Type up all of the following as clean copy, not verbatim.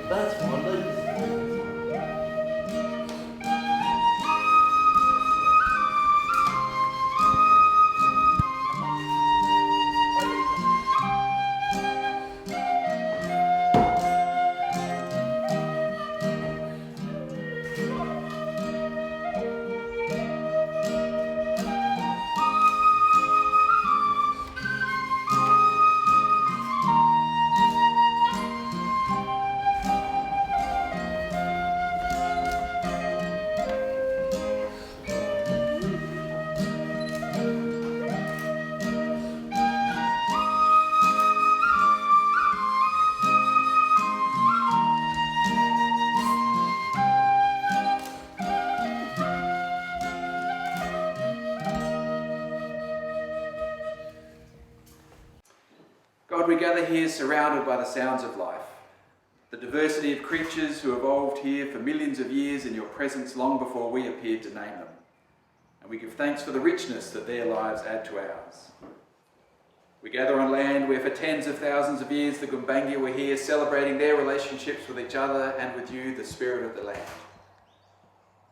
That's my legacy. God, we gather here surrounded by the sounds of life, the diversity of creatures who evolved here for millions of years in your presence long before we appeared to name them. And we give thanks for the richness that their lives add to ours. We gather on land where for tens of thousands of years the Gumbaynggirr were here celebrating their relationships with each other and with you, the spirit of the land.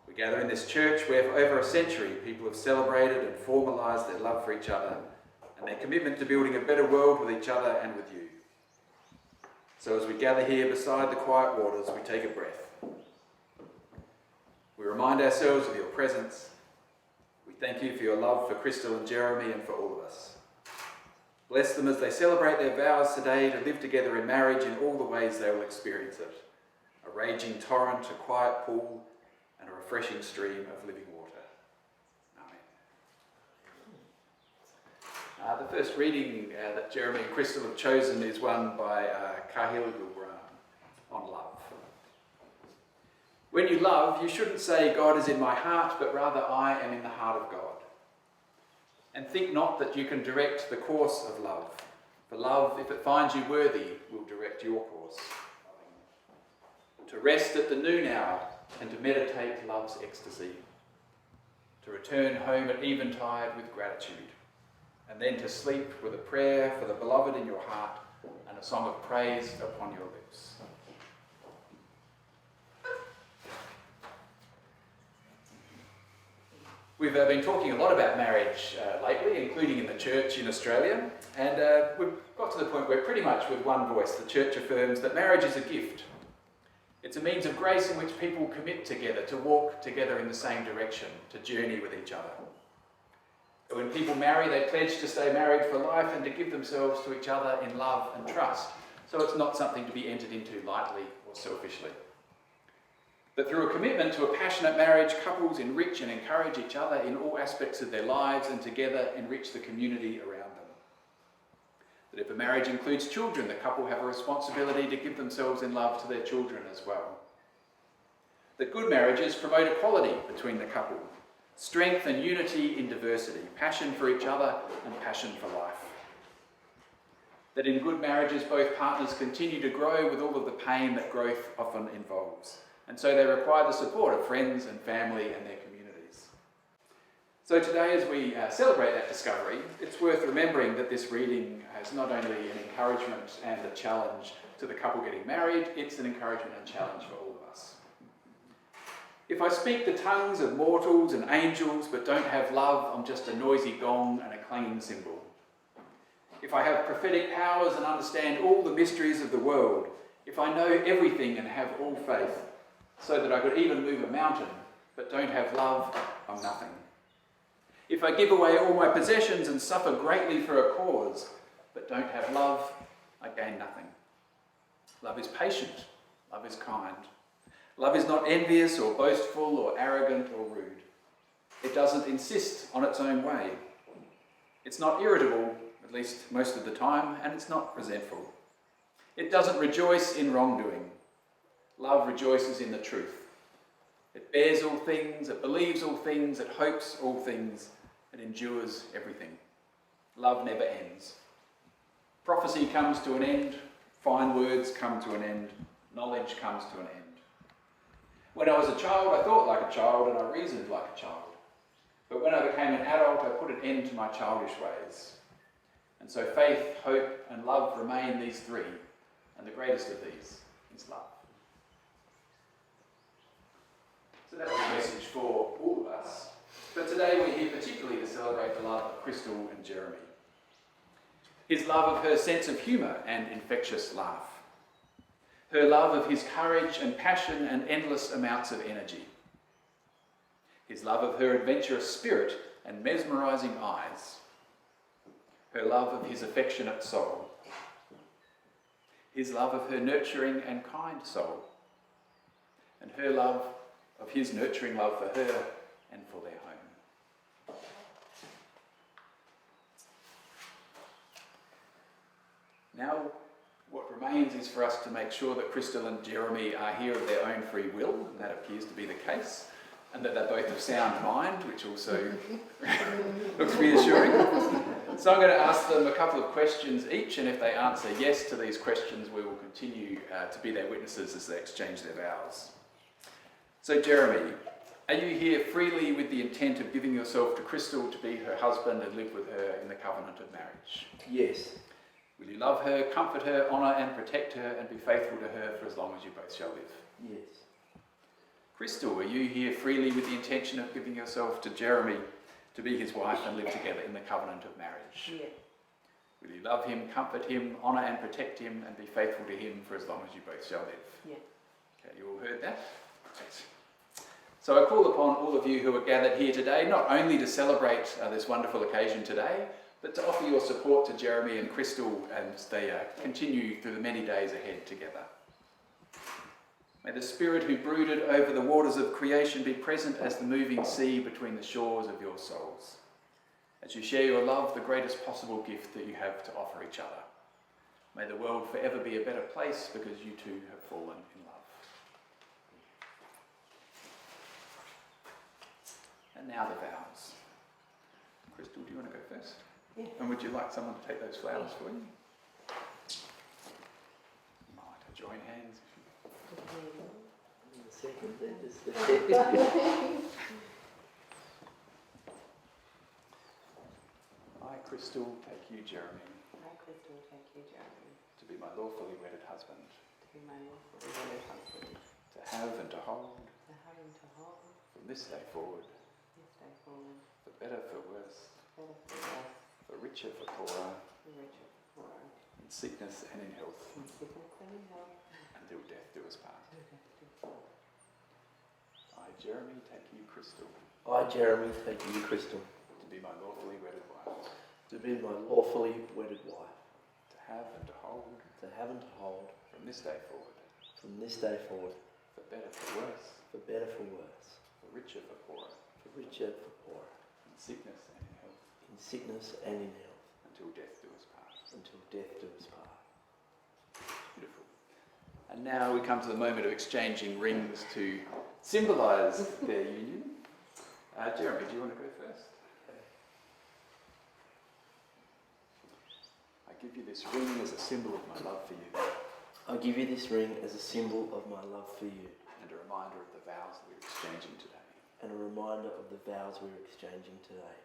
We gather in this church where for over a century people have celebrated and formalised their love for each other and their commitment to building a better world with each other and with you. So as we gather here beside the quiet waters, we take a breath. We remind ourselves of your presence. We thank you for your love for Crystal and Jeremy and for all of us. Bless them as they celebrate their vows today to live together in marriage in all the ways they will experience it. A raging torrent, a quiet pool, and a refreshing stream of living water. The first reading that Jeremy and Crystal have chosen is one by Kahil Gulbran on love. When you love, you shouldn't say God is in my heart, but rather I am in the heart of God. And think not that you can direct the course of love, for love, if it finds you worthy, will direct your course. To rest at the noon hour and to meditate love's ecstasy. To return home at eventide with gratitude. And then to sleep with a prayer for the beloved in your heart and a song of praise upon your lips. We've been talking a lot about marriage lately, including in the church in Australia, and we've got to the point where pretty much with one voice the church affirms that marriage is a gift. It's a means of grace in which people commit together, to walk together in the same direction, to journey with each other. When people marry, they pledge to stay married for life and to give themselves to each other in love and trust. So it's not something to be entered into lightly or selfishly. But through a commitment to a passionate marriage, couples enrich and encourage each other in all aspects of their lives and together enrich the community around them. That if a marriage includes children, the couple have a responsibility to give themselves in love to their children as well. That good marriages promote equality between the couple. Strength and unity in diversity, passion for each other and passion for life. That in good marriages both partners continue to grow with all of the pain that growth often involves. And so they require the support of friends and family and their communities. So today as we celebrate that discovery, it's worth remembering that this reading is not only an encouragement and a challenge to the couple getting married, it's an encouragement and challenge for all of us. If I speak the tongues of mortals and angels but don't have love, I'm just a noisy gong and a clanging cymbal. If I have prophetic powers and understand all the mysteries of the world, if I know everything and have all faith, so that I could even move a mountain but don't have love, I'm nothing. If I give away all my possessions and suffer greatly for a cause but don't have love, I gain nothing. Love is patient, love is kind. Love is not envious or boastful or arrogant or rude. It doesn't insist on its own way. It's not irritable, at least most of the time, and it's not resentful. It doesn't rejoice in wrongdoing. Love rejoices in the truth. It bears all things, it believes all things, it hopes all things, it endures everything. Love never ends. Prophecy comes to an end, fine words come to an end, knowledge comes to an end. When I was a child, I thought like a child and I reasoned like a child. But when I became an adult, I put an end to my childish ways. And so faith, hope, and love remain these three, and the greatest of these is love. celebrate the love of Crystal and Jeremy. His love of her sense of humour and infectious laugh. Her love of his courage and passion and endless amounts of energy. His love of her adventurous spirit and mesmerising eyes. Her love of his affectionate soul. His love of her nurturing and kind soul. And her love of his nurturing love for her and for their home. Now, what remains is for us to make sure that Crystal and Jeremy are here of their own free will, and that appears to be the case, and that they're both of sound mind, which also looks reassuring. So I'm going to ask them a couple of questions each, and if they answer yes to these questions, we will continue to be their witnesses as they exchange their vows. So Jeremy, are you here freely with the intent of giving yourself to Crystal to be her husband and live with her in the covenant of marriage? Yes. Will you love her, comfort her, honour and protect her, and be faithful to her for as long as you both shall live? Yes. Crystal, are you here freely with the intention of giving yourself to Jeremy to be his wife and live together in the covenant of marriage? Yeah. Will you love him, comfort him, honour and protect him, and be faithful to him for as long as you both shall live? Yeah. Okay, you all heard that? Right. So I call upon all of you who are gathered here today, not only to celebrate this wonderful occasion today, but to offer your support to Jeremy and Crystal as they continue through the many days ahead together. May the Spirit who brooded over the waters of creation be present as the moving sea between the shores of your souls, as you share your love, the greatest possible gift that you have to offer each other. May the world forever be a better place because you two have fallen in love. And now the vows. Crystal, do you want to go first? Yeah. And would you like someone to take those flowers for you? Might I join hands? The second then is the I, Crystal, take you, Jeremy, I, Crystal, take you, Jeremy, to be my lawfully wedded husband, to be my lawfully wedded husband, to have and to hold, to have and to hold, from this day forward, this day forward, for better, for worse, better for worse, for richer, for poorer, for richer, for poorer, in sickness and in health, in sickness and in health, until death do us part. till death do us part. I, Jeremy, take you, Crystal, I, Jeremy, take you, Crystal, to be my lawfully wedded wife, to be my lawfully wedded wife, to have and to hold, to have and to hold, from this day forward, from this day forward, for better, for worse, for better, for worse, for richer, for poorer, for richer, for poorer, in sickness and in health, in sickness and in health, until death do us part. until death do us part. Beautiful. And now we come to the moment of exchanging rings to symbolise their union. Jeremy, do you want to go first? I give you this ring as a symbol of my love for you, I give you this ring as a symbol of my love for you, and a reminder of the vows that we're exchanging today. and a reminder of the vows we're exchanging today.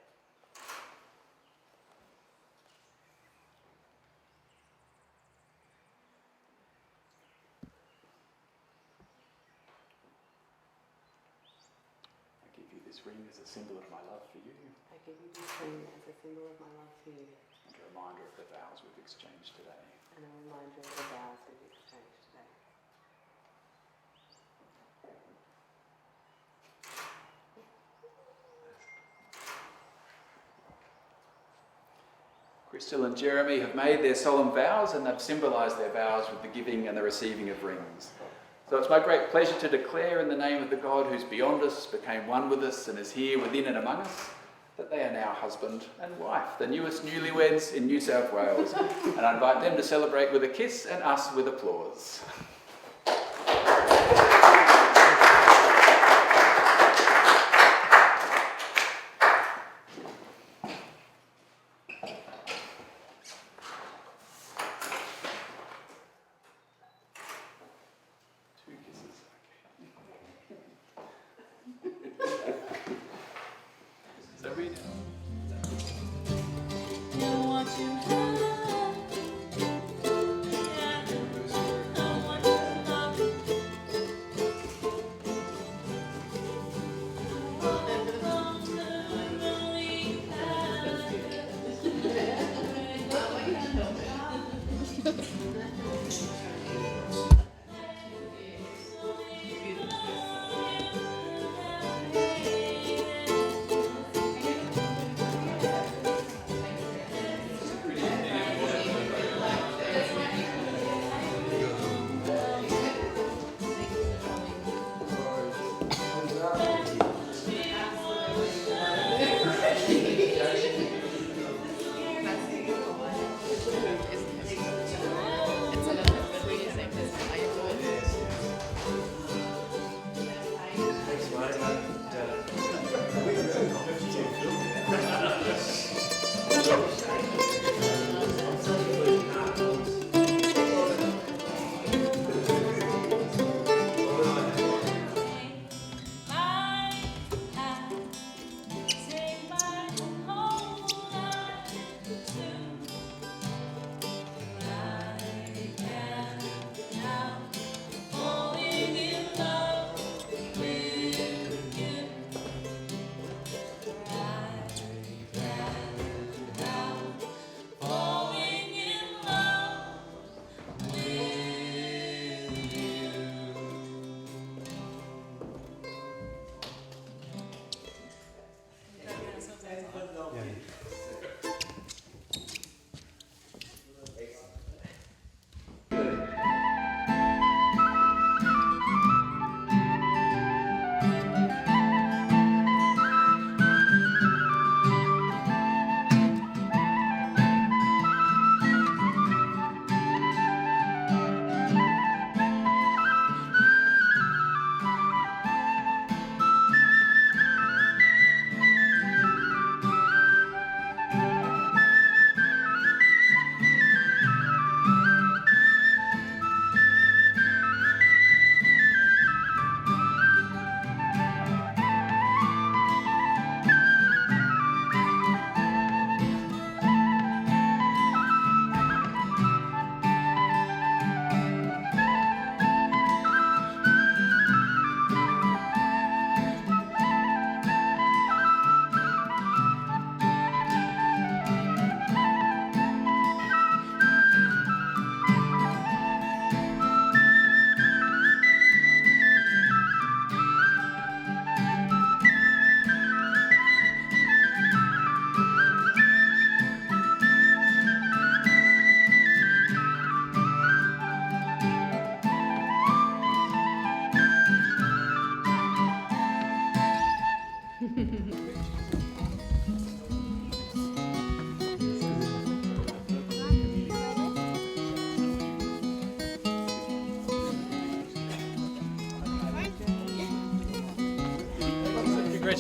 I give you this ring as a symbol of my love for you, I give you this ring as a symbol of my love for you, and a reminder of the vows we've exchanged today. and a reminder of the vows we've exchanged today. Crystal and Jeremy have made their solemn vows, and they've symbolised their vows with the giving and the receiving of rings. So it's my great pleasure to declare in the name of the God who's beyond us, became one with us, and is here within and among us, that they are now husband and wife, the newest newlyweds in New South Wales. And I invite them to celebrate with a kiss and us with applause. Two kisses, okay. So we What you have, I want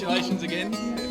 Congratulations again.